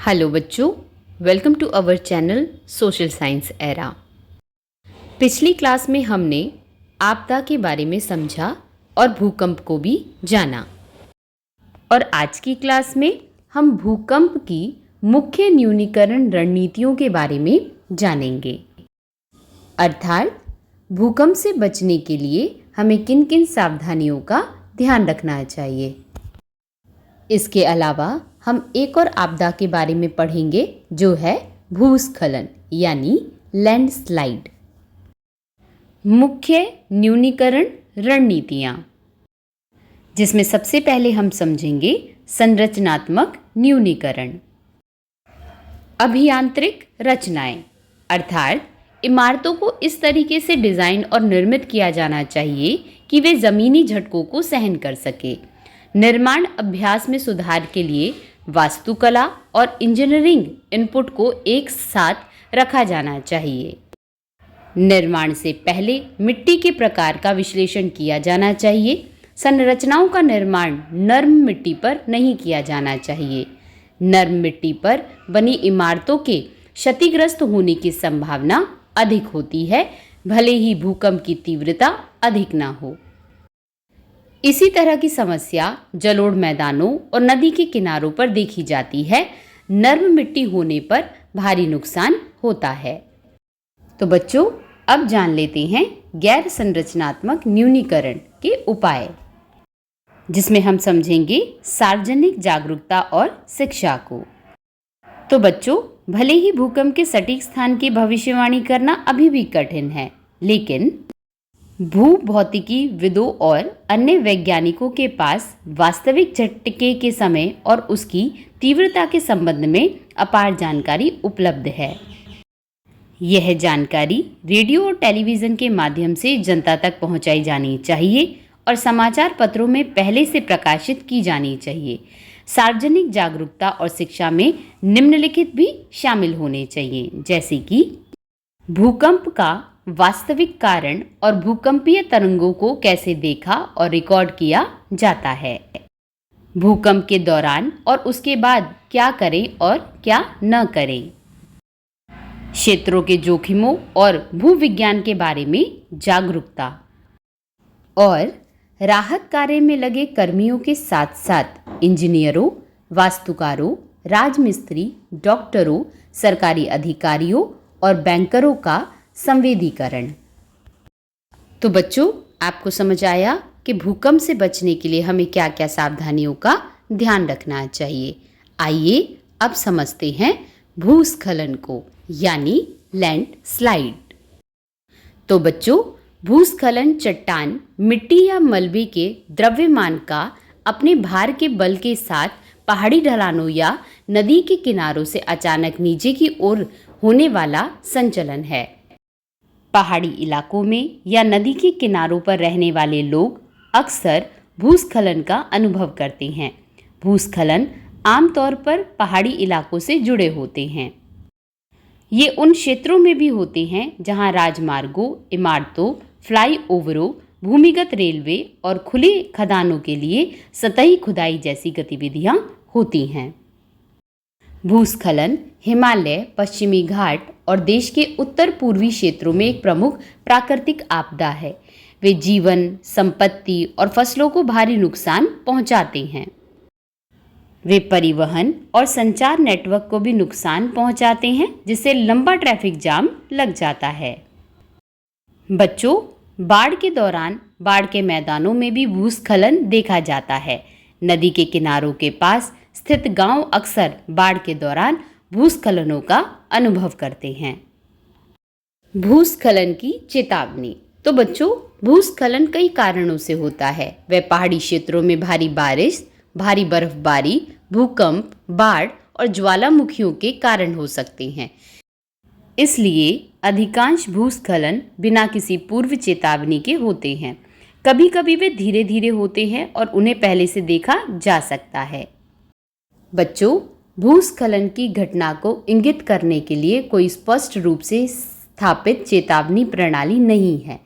Hello बच्चों, welcome to our channel social science era. पिछली class में हमने आपदा के बारे में समझा और भूकंप को भी जाना, और आज की क्लास में हम भूकंप की मुख्य न्यूनीकरण रणनीतियों के बारे में जानेंगे। अर्थात भूकंप से बचने के लिए हमें किन किन सावधानियों का ध्यान रखना चाहिए। इसके अलावा हम एक और आपदा के बारे में पढ़ेंगे जो है भूस्खलन यानी लैंडस्लाइड। मुख्य न्यूनीकरण रणनीतियाँ, जिसमें सबसे पहले हम समझेंगे संरचनात्मक न्यूनीकरण। अभियांत्रिक रचनाएं, अर्थात इमारतों को इस तरीके से डिज़ाइन और निर्मित किया जाना चाहिए कि वे ज़मीनी झटकों को सहन कर सके। निर्माण अभ्यास में सुधार के लिए वास्तुकला और इंजीनियरिंग इनपुट को एक साथ रखा जाना चाहिए। निर्माण से पहले मिट्टी के प्रकार का विश्लेषण किया जाना चाहिए। संरचनाओं का निर्माण नर्म मिट्टी पर नहीं किया जाना चाहिए। नर्म मिट्टी पर बनी इमारतों के क्षतिग्रस्त होने की संभावना अधिक होती है, भले ही भूकंप की तीव्रता अधिक ना हो। इसी तरह की समस्या जलोढ़ मैदानों और नदी के किनारों पर देखी जाती है। नर्म मिट्टी होने पर भारी नुकसान होता है। तो बच्चों, अब जान लेते हैं गैर संरचनात्मक न्यूनीकरण के उपाय, जिसमें हम समझेंगे सार्वजनिक जागरूकता और शिक्षा को। तो बच्चों, भले ही भूकंप के सटीक स्थान की भविष्यवाणी करना अभी भी कठिन है, लेकिन भूभौतिकी विदों और अन्य वैज्ञानिकों के पास वास्तविक झटके के समय और उसकी तीव्रता के संबंध में अपार जानकारी उपलब्ध है। यह जानकारी रेडियो और टेलीविज़न के माध्यम से जनता तक पहुंचाई जानी चाहिए और समाचार पत्रों में पहले से प्रकाशित की जानी चाहिए। सार्वजनिक जागरूकता और शिक्षा में निम्नलिखित भी शामिल होने चाहिए, जैसे कि भूकंप का वास्तविक कारण और भूकंपीय तरंगों को कैसे देखा और रिकॉर्ड किया जाता है। भूकंप के दौरान और उसके बाद क्या करें और क्या न करें। क्षेत्रों के जोखिमों और भूविज्ञान के बारे में जागरूकता, और राहत कार्य में लगे कर्मियों के साथ साथ इंजीनियरों, वास्तुकारों, राजमिस्त्री, डॉक्टरों, सरकारी अधिकारियों और बैंकरों का संवेदीकरण। तो बच्चों, आपको समझ आया कि भूकंप से बचने के लिए हमें क्या क्या सावधानियों का ध्यान रखना चाहिए। आइए अब समझते हैं भूस्खलन को, यानी लैंडस्लाइड। तो बच्चों, भूस्खलन चट्टान, मिट्टी या मलबे के द्रव्यमान का अपने भार के बल के साथ पहाड़ी ढलानों या नदी के किनारों से अचानक नीचे की ओर होने वाला संचलन है। पहाड़ी इलाकों में या नदी के किनारों पर रहने वाले लोग अक्सर भूस्खलन का अनुभव करते हैं। भूस्खलन आमतौर पर पहाड़ी इलाकों से जुड़े होते हैं। ये उन क्षेत्रों में भी होते हैं जहां राजमार्गों, इमारतों, फ्लाईओवरों, भूमिगत रेलवे और खुले खदानों के लिए सतही खुदाई जैसी गतिविधियां होती हैं। भूस्खलन हिमालय, पश्चिमी घाट और देश के उत्तर पूर्वी क्षेत्रों में एक प्रमुख प्राकृतिक आपदा है। वे जीवन, संपत्ति और फसलों को भारी नुकसान पहुंचाते हैं। वे परिवहन और संचार नेटवर्क को भी नुकसान पहुंचाते हैं, जिससे लंबा ट्रैफिक जाम लग जाता है। बच्चों, बाढ़ के दौरान बाढ़ के मैदानों में भी भूस्खलन देखा जाता है। नदी के किनारों के पास स्थित गांव अक्सर बाढ़ के दौरान भूस्खलनों का अनुभव करते हैं। भूस्खलन की चेतावनी। तो बच्चों, भूस्खलन कई कारणों से होता है। वह पहाड़ी क्षेत्रों में भारी बारिश, भारी बर्फबारी, भूकंप, बाढ़ और ज्वालामुखियों के कारण हो सकते हैं। इसलिए अधिकांश भूस्खलन बिना किसी पूर्व चेतावनी के होते हैं। कभी कभी वे धीरे धीरे होते हैं और उन्हें पहले से देखा जा सकता है। बच्चों, भूस्खलन की घटना को इंगित करने के लिए कोई स्पष्ट रूप से स्थापित चेतावनी प्रणाली नहीं है,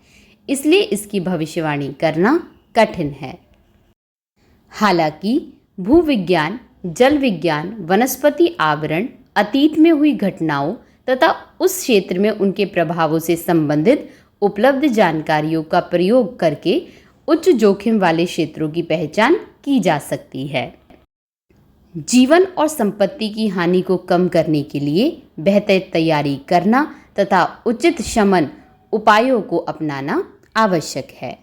इसलिए इसकी भविष्यवाणी करना कठिन है। हालांकि भूविज्ञान जल विज्ञान, वनस्पति आवरण, अतीत में हुई घटनाओं तथा उस क्षेत्र में उनके प्रभावों से संबंधित उपलब्ध जानकारियों का प्रयोग करके उच्च जोखिम वाले क्षेत्रों की पहचान की जा सकती है। जीवन और संपत्ति की हानि को कम करने के लिए बेहतर तैयारी करना तथा उचित शमन उपायों को अपनाना आवश्यक है।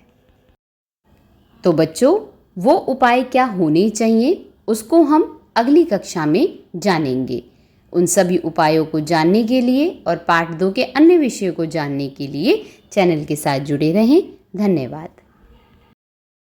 तो बच्चों, वो उपाय क्या होने चाहिए उसको हम अगली कक्षा में जानेंगे। उन सभी उपायों को जानने के लिए और पाठ 2 के अन्य विषयों को जानने के लिए चैनल के साथ जुड़े रहें। धन्यवाद।